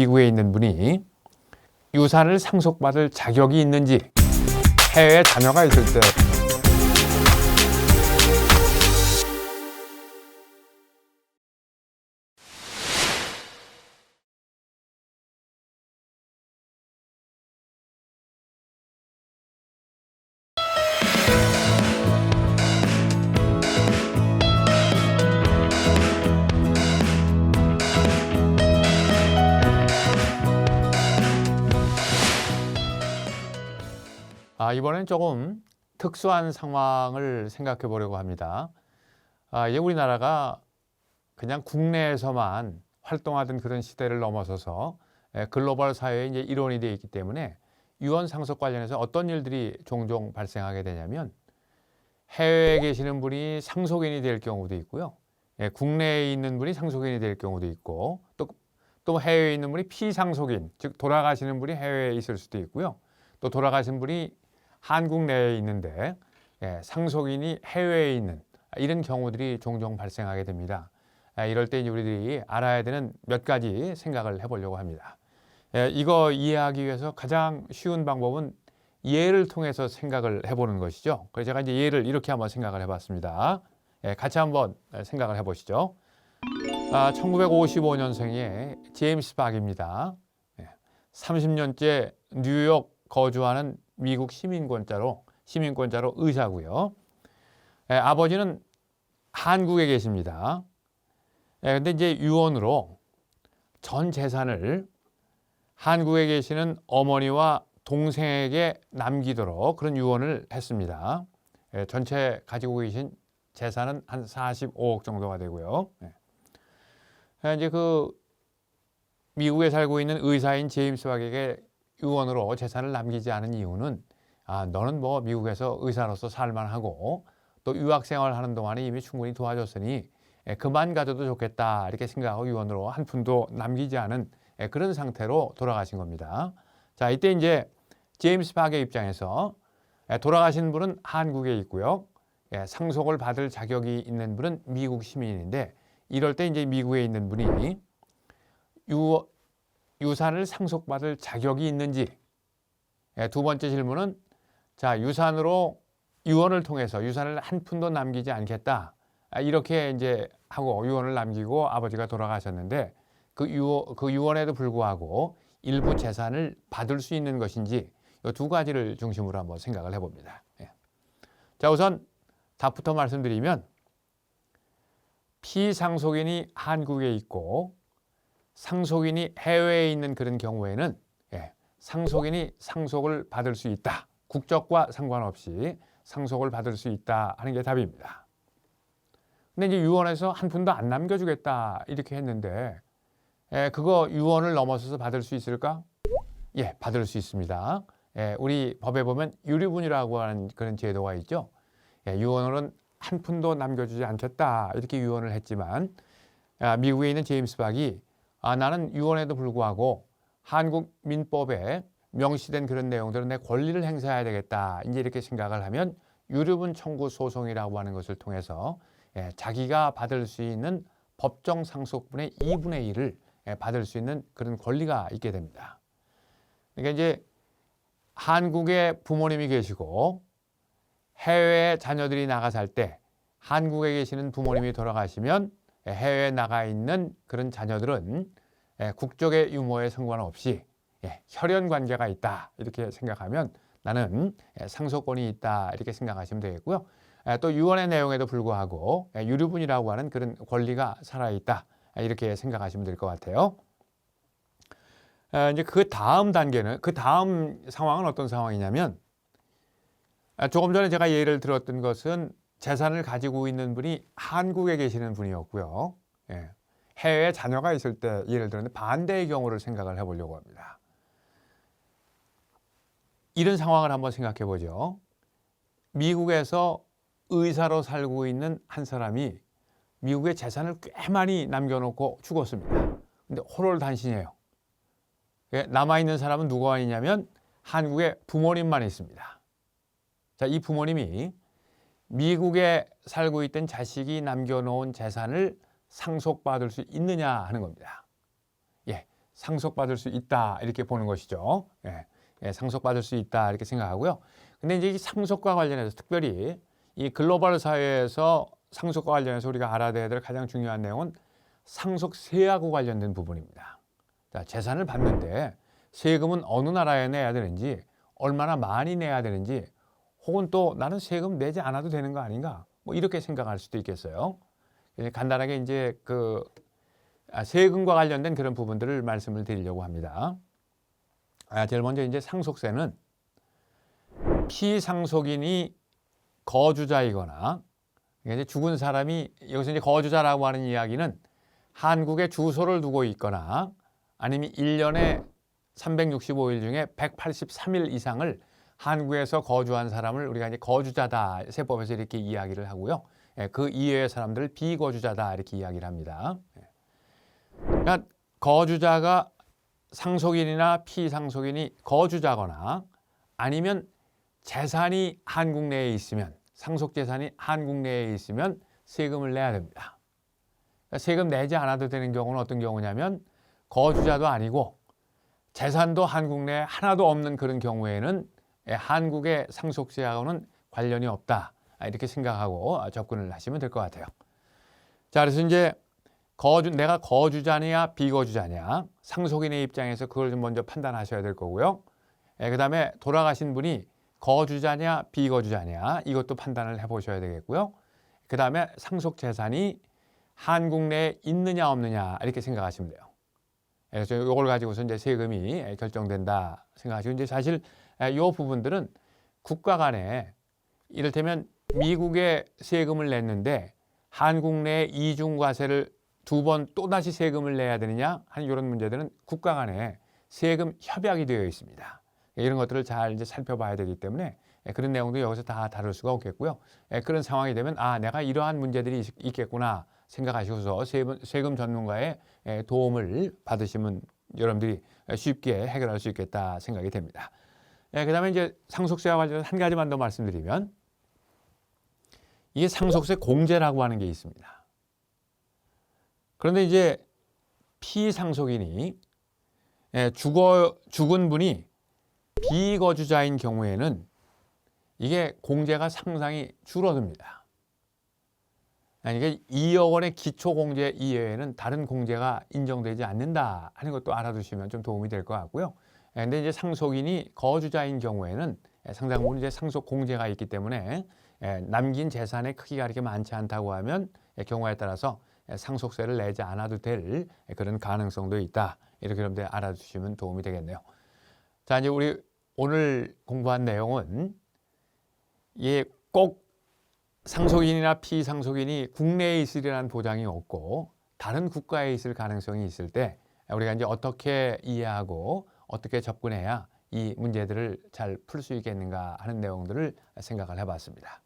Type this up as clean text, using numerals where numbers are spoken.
미국에 있는 분이 유산을 상속받을 자격이 있는지, 해외에 자녀가 있을 때 이번엔 조금 특수한 상황을 생각해 보려고 합니다. 이제 우리나라가 그냥 국내에서만 활동하던 그런 시대를 넘어서서 글로벌 사회의 이제 일원이 되어 있기 때문에 유언 상속 관련해서 어떤 일들이 종종 발생하게 되냐면, 해외에 계시는 분이 상속인이 될 경우도 있고요. 국내에 있는 분이 상속인이 될 경우도 있고, 또 해외에 있는 분이 피상속인, 즉 돌아가시는 분이 해외에 있을 수도 있고요. 또 돌아가신 분이 한국 내에 있는데 상속인이 해외에 있는 이런 경우들이 종종 발생하게 됩니다. 이럴 때 이제 우리들이 알아야 되는 몇 가지 생각을 해보려고 합니다. 이거 이해하기 위해서 가장 쉬운 방법은 예를 통해서 생각을 해보는 것이죠. 그래서 제가 이제 예를 이렇게 한번 생각을 해봤습니다. 같이 한번 생각을 해보시죠. 1955년생의 제임스 박입니다. 30년째 뉴욕 거주하는 미국 시민권자로 의사고요. 아버지는 한국에 계십니다. 근데 이제 유언으로 전 재산을 한국에 계시는 어머니와 동생에게 남기도록 그런 유언을 했습니다. 전체 가지고 계신 재산은 한 45억 정도가 되고요. 이제 그 미국에 살고 있는 의사인 제임스 박에게 유언으로 재산을 남기지 않은 이유는, 너는 뭐 미국에서 의사로서 살만하고 또 유학생활 하는 동안에 이미 충분히 도와줬으니 그만 가져도 좋겠다 이렇게 생각하고 유언으로 한 푼도 남기지 않은 그런 상태로 돌아가신 겁니다. 자, 이때 이제 제임스 박의 입장에서 돌아가신 분은 한국에 있고요. 상속을 받을 자격이 있는 분은 미국 시민인데, 이럴 때 이제 미국에 있는 분이 유산을 상속받을 자격이 있는지. 두 번째 질문은, 자, 유언을 통해서 유산을 한 푼도 남기지 않겠다 이렇게 이제 하고 유언을 남기고 아버지가 돌아가셨는데, 그 유언에도 불구하고 일부 재산을 받을 수 있는 것인지, 이 두 가지를 중심으로 한번 생각을 해봅니다. 자, 우선 답부터 말씀드리면, 피상속인이 한국에 있고 상속인이 해외에 있는 그런 경우에는 상속인이 상속을 받을 수 있다. 국적과 상관없이 상속을 받을 수 있다 하는 게 답입니다. 근데 이제 유언에서 한 푼도 안 남겨주겠다 이렇게 했는데, 그거 유언을 넘어서서 받을 수 있을까? 받을 수 있습니다. 우리 법에 보면 유류분이라고 하는 그런 제도가 있죠. 유언으로는 한 푼도 남겨주지 않겠다 이렇게 유언을 했지만, 미국에 있는 제임스 박이 나는 유언에도 불구하고 한국 민법에 명시된 그런 내용들은 내 권리를 행사해야 되겠다 이제 이렇게 생각을 하면, 유류분 청구 소송이라고 하는 것을 통해서 자기가 받을 수 있는 법정 상속분의 2분의 1을 받을 수 있는 그런 권리가 있게 됩니다. 그러니까 이제 한국에 부모님이 계시고 해외에 자녀들이 나가 살 때, 한국에 계시는 부모님이 돌아가시면 해외에 나가 있는 그런 자녀들은 국적의 유무에 상관없이 혈연 관계가 있다 이렇게 생각하면 나는 상속권이 있다 이렇게 생각하시면 되겠고요. 또 유언의 내용에도 불구하고 유류분이라고 하는 그런 권리가 살아있다 이렇게 생각하시면 될 것 같아요. 이제 그 다음 단계는, 그 다음 상황은 어떤 상황이냐면, 조금 전에 제가 예를 들었던 것은 재산을 가지고 있는 분이 한국에 계시는 분이었고요. 해외에 자녀가 있을 때 예를 들었는데, 반대의 경우를 생각을 해보려고 합니다. 이런 상황을 한번 생각해 보죠. 미국에서 의사로 살고 있는 한 사람이 미국에 재산을 꽤 많이 남겨놓고 죽었습니다. 근데 홀홀단신이에요. 남아있는 사람은 누가 있냐면 한국에 부모님만 있습니다. 자, 이 부모님이 미국에 살고 있던 자식이 남겨놓은 재산을 상속받을 수 있느냐 하는 겁니다. 상속받을 수 있다 이렇게 보는 것이죠. 상속받을 수 있다 이렇게 생각하고요. 근데 이제 이 상속과 관련해서 특별히 이 글로벌 사회에서 상속과 관련해서 우리가 알아둬야 될 가장 중요한 내용은 상속세하고 관련된 부분입니다. 자, 재산을 받는데 세금은 어느 나라에 내야 되는지, 얼마나 많이 내야 되는지, 혹은 또 나는 세금 내지 않아도 되는 거 아닌가? 뭐 이렇게 생각할 수도 있겠어요. 간단하게 이제 세금과 관련된 그런 부분들을 말씀을 드리려고 합니다. 제일 먼저 이제 상속세는 피상속인이 거주자이거나 이제 죽은 사람이, 여기서 이제 거주자라고 하는 이야기는 한국에 주소를 두고 있거나 아니면 1년에 365일 중에 183일 이상을 한국에서 거주한 사람을 우리가 이제 거주자다 세법에서 이렇게 이야기를 하고요. 그 이외의 사람들을 비거주자다 이렇게 이야기를 합니다. 그러니까 거주자가 상속인이나 피상속인이 거주자거나 아니면 재산이 한국 내에 있으면, 상속 재산이 한국 내에 있으면 세금을 내야 됩니다. 그러니까 세금 내지 않아도 되는 경우는 어떤 경우냐면 거주자도 아니고 재산도 한국 내에 하나도 없는 그런 경우에는 한국의 상속세하고는 관련이 없다 이렇게 생각하고 접근을 하시면 될 것 같아요. 자, 그래서 이제 내가 거주자냐 비거주자냐, 상속인의 입장에서 그걸 좀 먼저 판단하셔야 될 거고요. 그 다음에 돌아가신 분이 거주자냐 비거주자냐 이것도 판단을 해보셔야 되겠고요. 그 다음에 상속 재산이 한국 내에 있느냐 없느냐 이렇게 생각하시면 돼요. 그래서 이걸 가지고서 이제 세금이 결정된다 생각하시고, 이제 사실 이 부분들은 국가 간에 이를테면 미국에 세금을 냈는데 한국 내에 이중과세를 2번 또다시 세금을 내야 되느냐 하는 이런 문제들은 국가 간에 세금 협약이 되어 있습니다. 이런 것들을 잘 이제 살펴봐야 되기 때문에 그런 내용도 여기서 다 다룰 수가 없겠고요. 그런 상황이 되면 내가 이러한 문제들이 있겠구나 생각하시고서 세금 전문가의 도움을 받으시면 여러분들이 쉽게 해결할 수 있겠다 생각이 됩니다. 그다음에 이제 상속세와 관련해서 한 가지만 더 말씀드리면, 이게 상속세 공제라고 하는 게 있습니다. 그런데 이제 피상속인이 죽은 분이 비거주자인 경우에는 이게 공제가 상당히 줄어듭니다. 그러니까 2억 원의 기초공제 이외에는 다른 공제가 인정되지 않는다 하는 것도 알아두시면 좀 도움이 될 것 같고요. 근데 이제 상속인이 거주자인 경우에는 상당 부분 이제 상속 공제가 있기 때문에 남긴 재산의 크기가 그렇게 많지 않다고 하면 경우에 따라서 상속세를 내지 않아도 될 그런 가능성도 있다. 이렇게 여러분들 알아두시면 도움이 되겠네요. 자, 이제 우리 오늘 공부한 내용은 꼭 상속인이나 피상속인이 국내에 있으리라는 보장이 없고 다른 국가에 있을 가능성이 있을 때 우리가 이제 어떻게 이해하고 어떻게 접근해야 이 문제들을 잘 풀 수 있겠는가 하는 내용들을 생각을 해봤습니다.